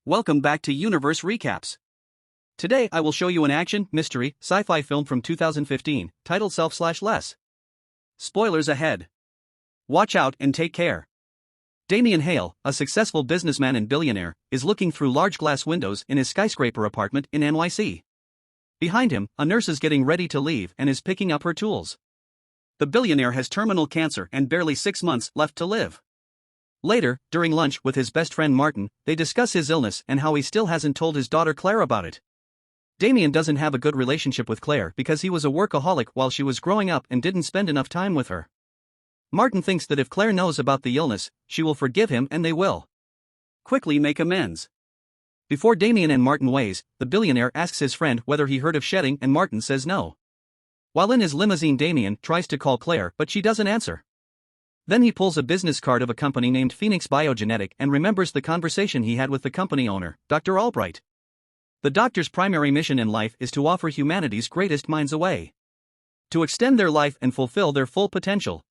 Welcome back to Universe Recaps. Today I will show you an action, mystery, sci-fi film from 2015, titled Self/Less. Spoilers ahead. Watch out and take care. Damien Hale, a successful businessman and billionaire, is looking through large glass windows in his skyscraper apartment in NYC. Behind him, a nurse is getting ready to leave and is picking up her tools. The billionaire has terminal cancer and barely 6 months left to live. Later, during lunch with his best friend Martin, they discuss his illness and how he still hasn't told his daughter Claire about it. Damien doesn't have a good relationship with Claire because he was a workaholic while she was growing up and didn't spend enough time with her. Martin thinks that if Claire knows about the illness, she will forgive him and they will quickly make amends. Before Damien and Martin weighs, the billionaire asks his friend whether he heard of shedding and Martin says no. While in his limousine, Damien tries to call Claire but she doesn't answer. Then he pulls a business card of a company named Phoenix Biogenetic and remembers the conversation he had with the company owner, Dr. Albright. The doctor's primary mission in life is to offer humanity's greatest minds a way to extend their life and fulfill their full potential.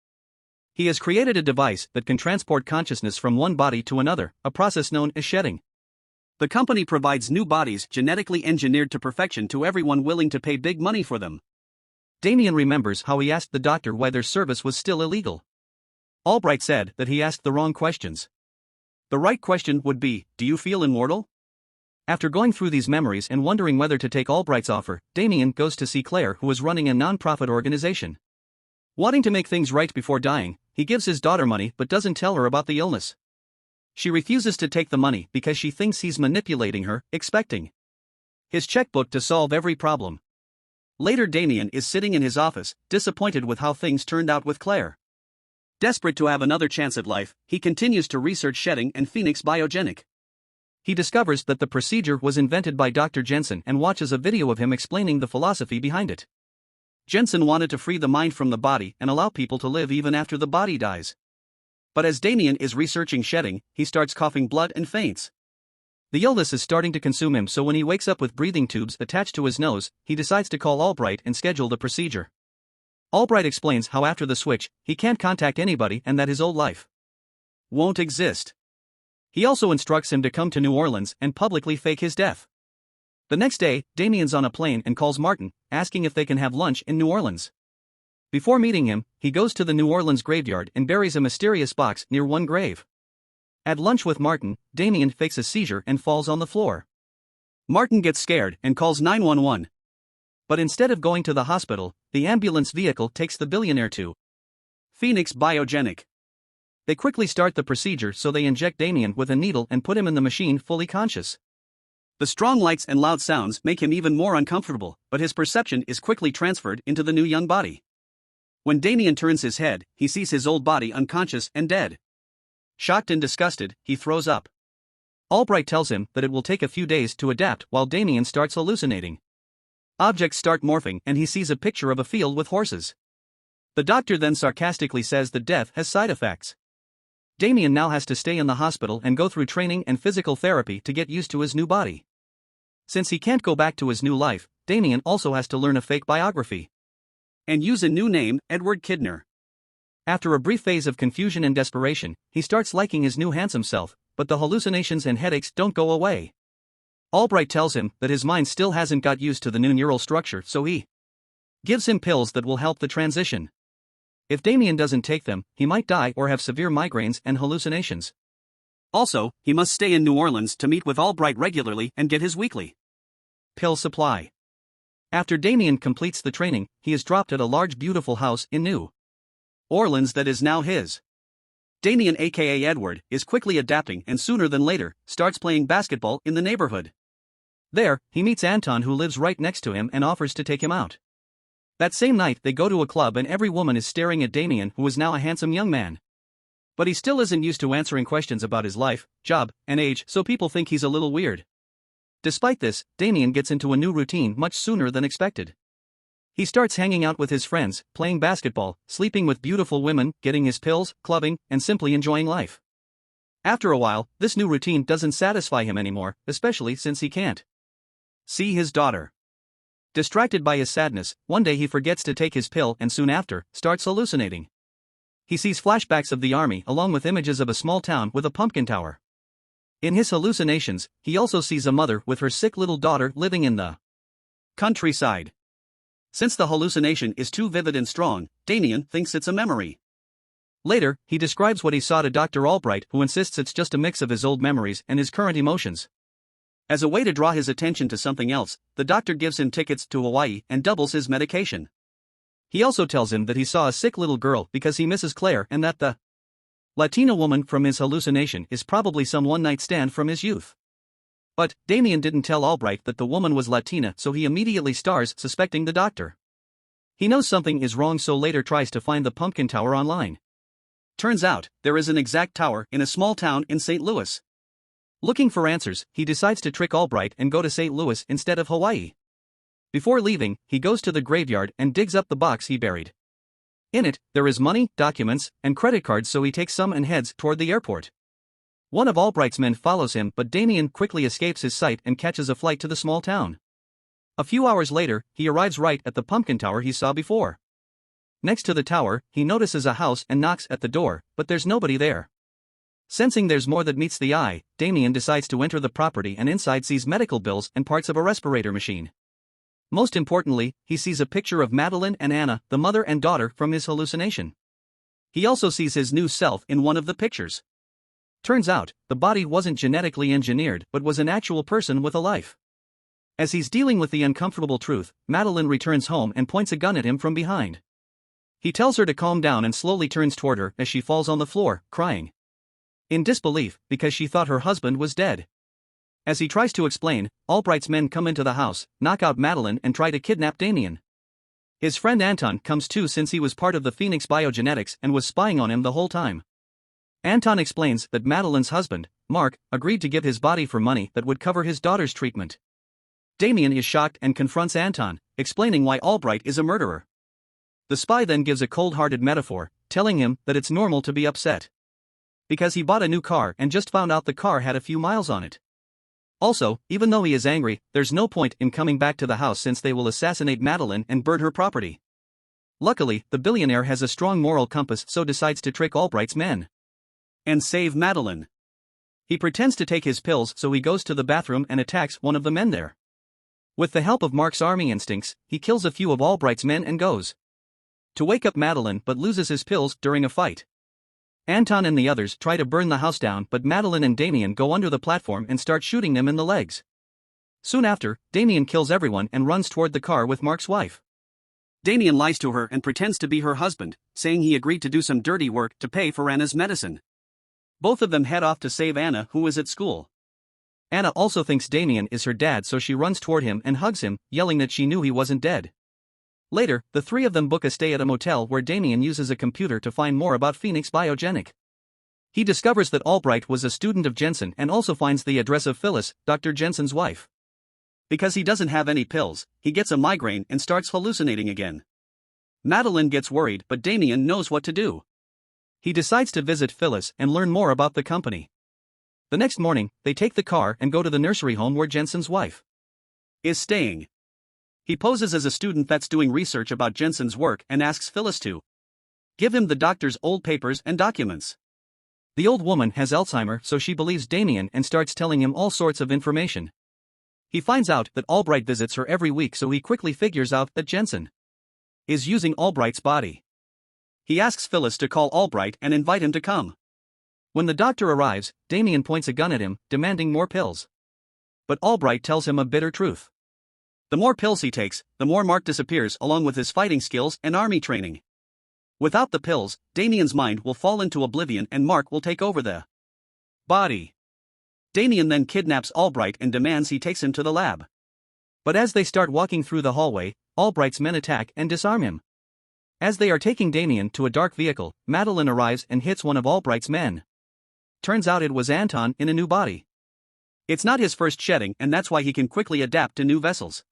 He has created a device that can transport consciousness from one body to another, a process known as shedding. The company provides new bodies genetically engineered to perfection to everyone willing to pay big money for them. Damien remembers how he asked the doctor why their service was still illegal. Albright said that he asked the wrong questions. The right question would be, do you feel immortal? After going through these memories and wondering whether to take Albright's offer, Damien goes to see Claire, who is running a non-profit organization. Wanting to make things right before dying, he gives his daughter money but doesn't tell her about the illness. She refuses to take the money because she thinks he's manipulating her, expecting his checkbook to solve every problem. Later, Damien is sitting in his office, disappointed with how things turned out with Claire. Desperate to have another chance at life, he continues to research shedding and Phoenix Biogenic. He discovers that the procedure was invented by Dr. Jensen and watches a video of him explaining the philosophy behind it. Jensen wanted to free the mind from the body and allow people to live even after the body dies. But as Damien is researching shedding, he starts coughing blood and faints. The illness is starting to consume him, so when he wakes up with breathing tubes attached to his nose, he decides to call Albright and schedule the procedure. Albright explains how after the switch, he can't contact anybody and that his old life won't exist. He also instructs him to come to New Orleans and publicly fake his death. The next day, Damien's on a plane and calls Martin, asking if they can have lunch in New Orleans. Before meeting him, he goes to the New Orleans graveyard and buries a mysterious box near one grave. At lunch with Martin, Damien fakes a seizure and falls on the floor. Martin gets scared and calls 911. But instead of going to the hospital, the ambulance vehicle takes the billionaire to Phoenix Biogenic. They quickly start the procedure, so they inject Damien with a needle and put him in the machine fully conscious. The strong lights and loud sounds make him even more uncomfortable, but his perception is quickly transferred into the new young body. When Damien turns his head, he sees his old body unconscious and dead. Shocked and disgusted, he throws up. Albright tells him that it will take a few days to adapt while Damien starts hallucinating. Objects start morphing and he sees a picture of a field with horses. The doctor then sarcastically says that death has side effects. Damien now has to stay in the hospital and go through training and physical therapy to get used to his new body. Since he can't go back to his new life, Damien also has to learn a fake biography and use a new name, Edward Kidner. After a brief phase of confusion and desperation, he starts liking his new handsome self, but the hallucinations and headaches don't go away. Albright tells him that his mind still hasn't got used to the new neural structure, so he gives him pills that will help the transition. If Damien doesn't take them, he might die or have severe migraines and hallucinations. Also, he must stay in New Orleans to meet with Albright regularly and get his weekly pill supply. After Damien completes the training, he is dropped at a large beautiful house in New Orleans that is now his. Damien, aka Edward, is quickly adapting and sooner than later, starts playing basketball in the neighborhood. There, he meets Anton, who lives right next to him and offers to take him out. That same night they go to a club and every woman is staring at Damien, who is now a handsome young man. But he still isn't used to answering questions about his life, job, and age, so people think he's a little weird. Despite this, Damien gets into a new routine much sooner than expected. He starts hanging out with his friends, playing basketball, sleeping with beautiful women, getting his pills, clubbing, and simply enjoying life. After a while, this new routine doesn't satisfy him anymore, especially since he can't see his daughter. Distracted by his sadness, one day he forgets to take his pill and soon after, starts hallucinating. He sees flashbacks of the army along with images of a small town with a pumpkin tower. In his hallucinations, he also sees a mother with her sick little daughter living in the countryside. Since the hallucination is too vivid and strong, Damien thinks it's a memory. Later, he describes what he saw to Dr. Albright, who insists it's just a mix of his old memories and his current emotions. As a way to draw his attention to something else, the doctor gives him tickets to Hawaii and doubles his medication. He also tells him that he saw a sick little girl because he misses Claire and that the Latina woman from his hallucination is probably some one-night stand from his youth. But Damien didn't tell Albright that the woman was Latina, so he immediately starts suspecting the doctor. He knows something is wrong, so later tries to find the pumpkin tower online. Turns out, there is an exact tower in a small town in St. Louis. Looking for answers, he decides to trick Albright and go to St. Louis instead of Hawaii. Before leaving, he goes to the graveyard and digs up the box he buried. In it, there is money, documents, and credit cards, so he takes some and heads toward the airport. One of Albright's men follows him, but Damien quickly escapes his sight and catches a flight to the small town. A few hours later, he arrives right at the pumpkin tower he saw before. Next to the tower, he notices a house and knocks at the door, but there's nobody there. Sensing there's more that meets the eye, Damien decides to enter the property and inside sees medical bills and parts of a respirator machine. Most importantly, he sees a picture of Madeline and Anna, the mother and daughter from his hallucination. He also sees his new self in one of the pictures. Turns out, the body wasn't genetically engineered but was an actual person with a life. As he's dealing with the uncomfortable truth, Madeline returns home and points a gun at him from behind. He tells her to calm down and slowly turns toward her as she falls on the floor, crying in disbelief because she thought her husband was dead. As he tries to explain, Albright's men come into the house, knock out Madeline and try to kidnap Damien. His friend Anton comes too since he was part of the Phoenix biogenetics and was spying on him the whole time. Anton explains that Madeline's husband, Mark, agreed to give his body for money that would cover his daughter's treatment. Damien is shocked and confronts Anton, explaining why Albright is a murderer. The spy then gives a cold-hearted metaphor, telling him that it's normal to be upset because he bought a new car and just found out the car had a few miles on it. Also, even though he is angry, there's no point in coming back to the house since they will assassinate Madeline and burn her property. Luckily, the billionaire has a strong moral compass, so decides to trick Albright's men and save Madeline. He pretends to take his pills, so he goes to the bathroom and attacks one of the men there. With the help of Mark's army instincts, he kills a few of Albright's men and goes to wake up Madeline but loses his pills during a fight. Anton and the others try to burn the house down, but Madeline and Damien go under the platform and start shooting them in the legs. Soon after, Damien kills everyone and runs toward the car with Mark's wife. Damien lies to her and pretends to be her husband, saying he agreed to do some dirty work to pay for Anna's medicine. Both of them head off to save Anna, who is at school. Anna also thinks Damien is her dad, so she runs toward him and hugs him, yelling that she knew he wasn't dead. Later, the three of them book a stay at a motel where Damien uses a computer to find more about Phoenix Biogenic. He discovers that Albright was a student of Jensen and also finds the address of Phyllis, Dr. Jensen's wife. Because he doesn't have any pills, he gets a migraine and starts hallucinating again. Madeline gets worried, but Damien knows what to do. He decides to visit Phyllis and learn more about the company. The next morning, they take the car and go to the nursery home where Jensen's wife is staying. He poses as a student that's doing research about Jensen's work and asks Phyllis to give him the doctor's old papers and documents. The old woman has Alzheimer's, so she believes Damien and starts telling him all sorts of information. He finds out that Albright visits her every week, so he quickly figures out that Jensen is using Albright's body. He asks Phyllis to call Albright and invite him to come. When the doctor arrives, Damien points a gun at him, demanding more pills. But Albright tells him a bitter truth. The more pills he takes, the more Mark disappears, along with his fighting skills and army training. Without the pills, Damien's mind will fall into oblivion and Mark will take over the body. Damien then kidnaps Albright and demands he takes him to the lab. But as they start walking through the hallway, Albright's men attack and disarm him. As they are taking Damien to a dark vehicle, Madeline arrives and hits one of Albright's men. Turns out it was Anton in a new body. It's not his first shedding, and that's why he can quickly adapt to new vessels.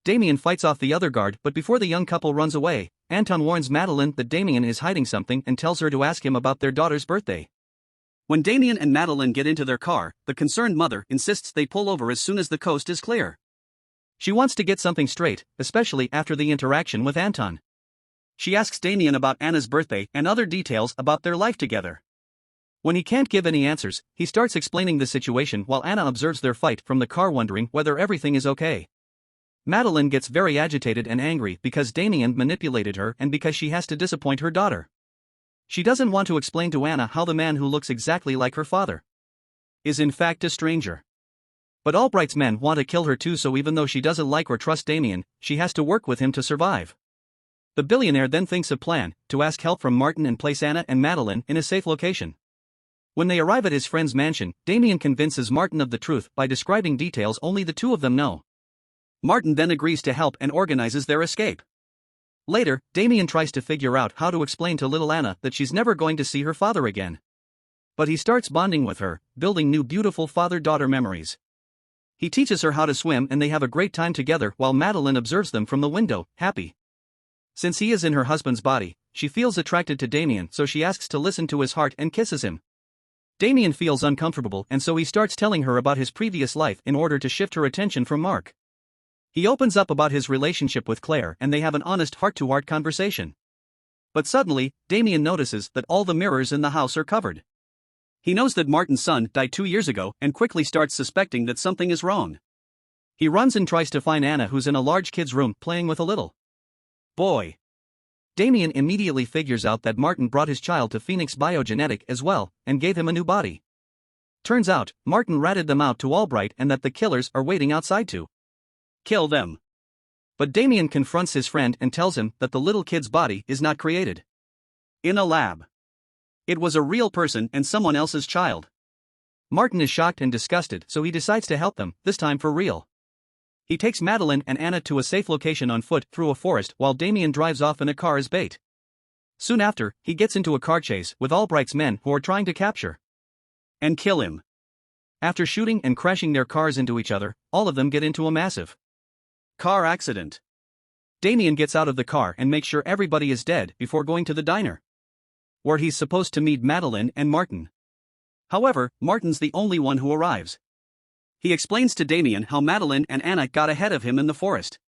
Damien fights off the other guard, but before the young couple runs away, Anton warns Madeline that Damien is hiding something and tells her to ask him about their daughter's birthday. When Damien and Madeline get into their car, the concerned mother insists they pull over as soon as the coast is clear. She wants to get something straight, especially after the interaction with Anton. She asks Damien about Anna's birthday and other details about their life together. When he can't give any answers, he starts explaining the situation while Anna observes their fight from the car, wondering whether everything is okay. Madeline gets very agitated and angry because Damien manipulated her and because she has to disappoint her daughter. She doesn't want to explain to Anna how the man who looks exactly like her father is in fact a stranger. But Albright's men want to kill her too, so even though she doesn't like or trust Damien, she has to work with him to survive. The billionaire then thinks of a plan to ask help from Martin and place Anna and Madeline in a safe location. When they arrive at his friend's mansion, Damien convinces Martin of the truth by describing details only the two of them know. Martin then agrees to help and organizes their escape. Later, Damien tries to figure out how to explain to little Anna that she's never going to see her father again. But he starts bonding with her, building new beautiful father-daughter memories. He teaches her how to swim and they have a great time together while Madeline observes them from the window, happy. Since he is in her husband's body, she feels attracted to Damien, so she asks to listen to his heart and kisses him. Damien feels uncomfortable and so he starts telling her about his previous life in order to shift her attention from Mark. He opens up about his relationship with Claire and they have an honest heart-to-heart conversation. But suddenly, Damien notices that all the mirrors in the house are covered. He knows that Martin's son died 2 years ago and quickly starts suspecting that something is wrong. He runs and tries to find Anna, who's in a large kid's room playing with a little boy. Damien immediately figures out that Martin brought his child to Phoenix Biogenetic as well and gave him a new body. Turns out, Martin ratted them out to Albright and that the killers are waiting outside to kill them. But Damien confronts his friend and tells him that the little kid's body is not created in a lab. It was a real person and someone else's child. Martin is shocked and disgusted, so he decides to help them, this time for real. He takes Madeline and Anna to a safe location on foot through a forest while Damien drives off in a car as bait. Soon after, he gets into a car chase with Albright's men who are trying to capture and kill him. After shooting and crashing their cars into each other, all of them get into a massive car accident. Damien gets out of the car and makes sure everybody is dead before going to the diner, where he's supposed to meet Madeline and Martin. However, Martin's the only one who arrives. He explains to Damien how Madeline and Anna got ahead of him in the forest.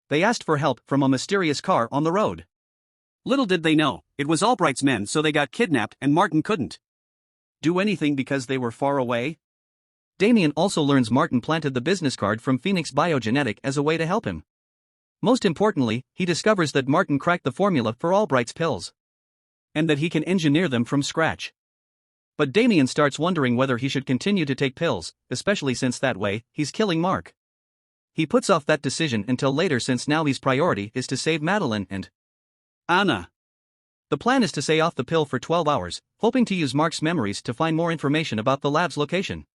They asked for help from a mysterious car on the road. Little did they know, it was Albright's men, so they got kidnapped and Martin couldn't do anything because they were far away. Damien also learns Martin planted the business card from Phoenix Biogenetic as a way to help him. Most importantly, he discovers that Martin cracked the formula for Albright's pills, and that he can engineer them from scratch. But Damien starts wondering whether he should continue to take pills, especially since that way, he's killing Mark. He puts off that decision until later since now his priority is to save Madeline and Anna. The plan is to stay off the pill for 12 hours, hoping to use Mark's memories to find more information about the lab's location.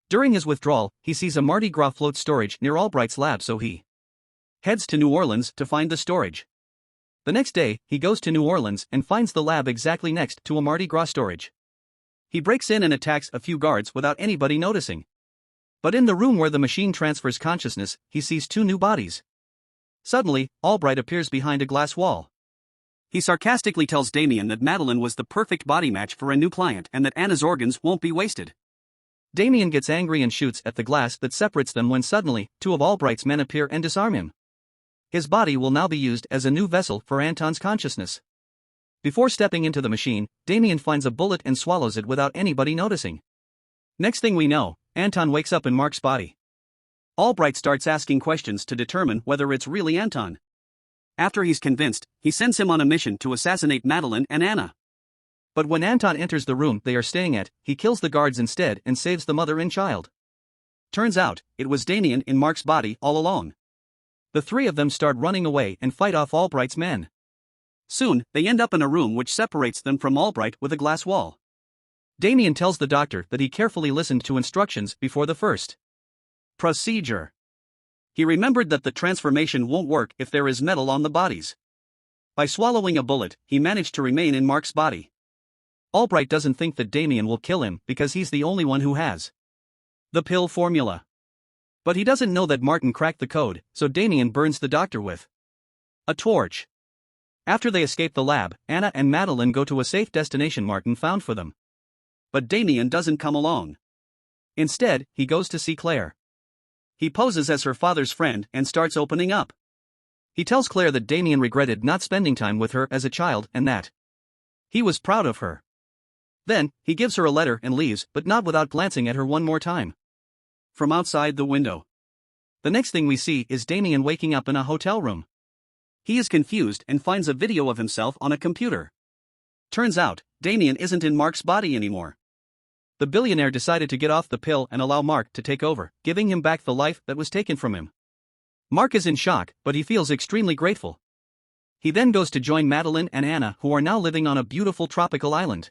During his withdrawal, he sees a Mardi Gras float storage near Albright's lab, so he heads to New Orleans to find the storage. The next day, he goes to New Orleans and finds the lab exactly next to a Mardi Gras storage. He breaks in and attacks a few guards without anybody noticing. But in the room where the machine transfers consciousness, he sees 2 new bodies. Suddenly, Albright appears behind a glass wall. He sarcastically tells Damien that Madeline was the perfect body match for a new client and that Anna's organs won't be wasted. Damien gets angry and shoots at the glass that separates them when suddenly, 2 of Albright's men appear and disarm him. His body will now be used as a new vessel for Anton's consciousness. Before stepping into the machine, Damien finds a bullet and swallows it without anybody noticing. Next thing we know, Anton wakes up in Mark's body. Albright starts asking questions to determine whether it's really Anton. After he's convinced, he sends him on a mission to assassinate Madeline and Anna. But when Anton enters the room they are staying at, he kills the guards instead and saves the mother and child. Turns out, it was Damien in Mark's body all along. The 3 of them start running away and fight off Albright's men. Soon, they end up in a room which separates them from Albright with a glass wall. Damien tells the doctor that he carefully listened to instructions before the first procedure. He remembered that the transformation won't work if there is metal on the bodies. By swallowing a bullet, he managed to remain in Mark's body. Albright doesn't think that Damien will kill him because he's the only one who has the pill formula. But he doesn't know that Martin cracked the code, so Damien burns the doctor with a torch. After they escape the lab, Anna and Madeline go to a safe destination Martin found for them. But Damien doesn't come along. Instead, he goes to see Claire. He poses as her father's friend and starts opening up. He tells Claire that Damien regretted not spending time with her as a child and that he was proud of her. Then, he gives her a letter and leaves, but not without glancing at her one more time. From outside the window. The next thing we see is Damien waking up in a hotel room. He is confused and finds a video of himself on a computer. Turns out, Damien isn't in Mark's body anymore. The billionaire decided to get off the pill and allow Mark to take over, giving him back the life that was taken from him. Mark is in shock, but he feels extremely grateful. He then goes to join Madeline and Anna, who are now living on a beautiful tropical island.